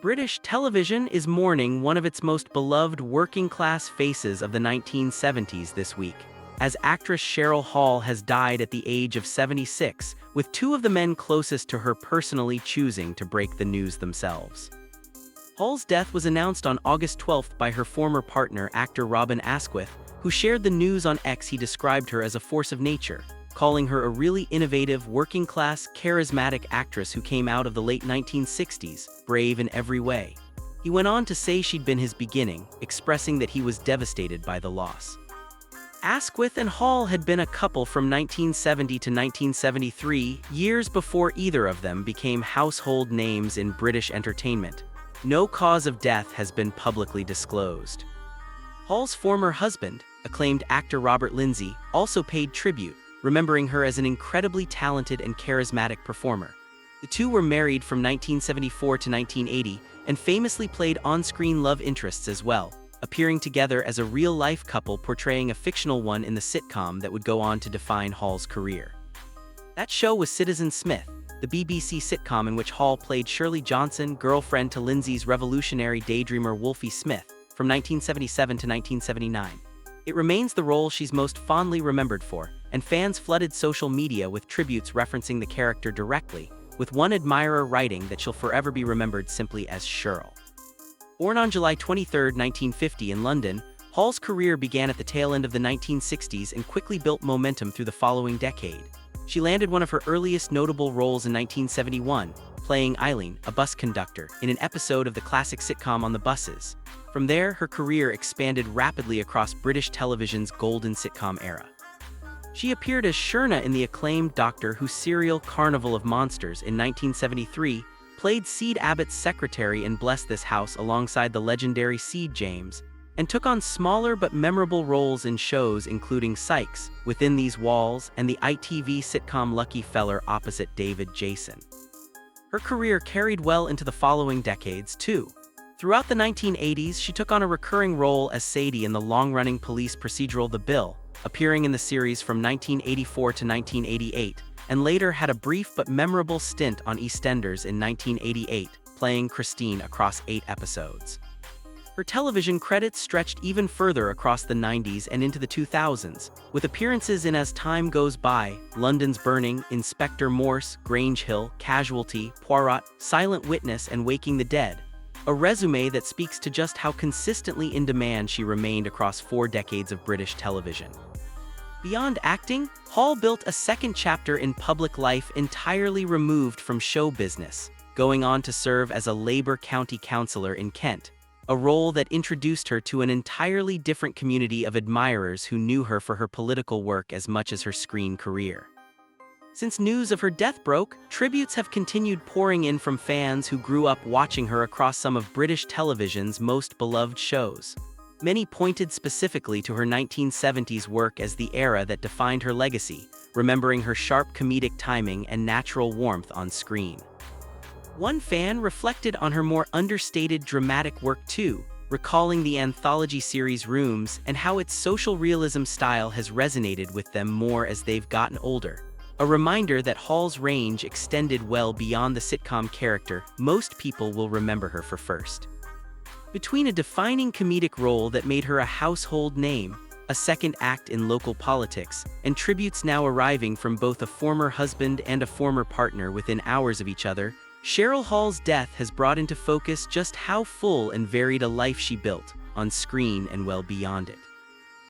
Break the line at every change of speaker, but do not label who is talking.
British television is mourning one of its most beloved working-class faces of the 1970s this week, as actress Cheryl Hall has died at the age of 76, with two of the men closest to her personally choosing to break the news themselves. Hall's death was announced on August 12 by her former partner, actor Robin Askwith, who shared the news on X. He described her as a force of nature, calling her a really innovative, working-class, charismatic actress who came out of the late 1960s, brave in every way. He went on to say she'd been his beginning, expressing that he was devastated by the loss. Askwith and Hall had been a couple from 1970 to 1973, years before either of them became household names in British entertainment. No cause of death has been publicly disclosed. Hall's former husband, acclaimed actor Robert Lindsay, also paid tribute, remembering her as an incredibly talented and charismatic performer. The two were married from 1974 to 1980 and famously played on-screen love interests as well, appearing together as a real-life couple portraying a fictional one in the sitcom that would go on to define Hall's career. That show was Citizen Smith, the BBC sitcom in which Hall played Shirley Johnson, girlfriend to Lindsay's revolutionary daydreamer Wolfie Smith, from 1977 to 1979. It remains the role she's most fondly remembered for, and fans flooded social media with tributes referencing the character directly, with one admirer writing that she'll forever be remembered simply as Cheryl. Born on July 23, 1950 in London, Hall's career began at the tail end of the 1960s and quickly built momentum through the following decade. She landed one of her earliest notable roles in 1971, playing Eileen, a bus conductor, in an episode of the classic sitcom On the Buses. From there, her career expanded rapidly across British television's golden sitcom era. She appeared as Shirna in the acclaimed Doctor Who serial Carnival of Monsters in 1973, played Seed Abbott's secretary in Bless This House alongside the legendary Seed James, and took on smaller but memorable roles in shows including Sykes, Within These Walls, and the ITV sitcom Lucky Feller opposite David Jason. Her career carried well into the following decades, too. Throughout the 1980s, she took on a recurring role as Sadie in the long-running police procedural The Bill, appearing in the series from 1984 to 1988, and later had a brief but memorable stint on EastEnders in 1988, playing Christine across 8 episodes. Her television credits stretched even further across the 90s and into the 2000s, with appearances in As Time Goes By, London's Burning, Inspector Morse, Grange Hill, Casualty, Poirot, Silent Witness, and Waking the Dead. A resume that speaks to just how consistently in demand she remained across 4 decades of British television. Beyond acting, Hall built a second chapter in public life entirely removed from show business, going on to serve as a Labour county councillor in Kent, a role that introduced her to an entirely different community of admirers who knew her for her political work as much as her screen career. Since news of her death broke, tributes have continued pouring in from fans who grew up watching her across some of British television's most beloved shows. Many pointed specifically to her 1970s work as the era that defined her legacy, remembering her sharp comedic timing and natural warmth on screen. One fan reflected on her more understated dramatic work too, recalling the anthology series Rooms and how its social realism style has resonated with them more as they've gotten older. A reminder that Hall's range extended well beyond the sitcom character most people will remember her for first. Between a defining comedic role that made her a household name, a second act in local politics, and tributes now arriving from both a former husband and a former partner within hours of each other, Cheryl Hall's death has brought into focus just how full and varied a life she built, on screen and well beyond it.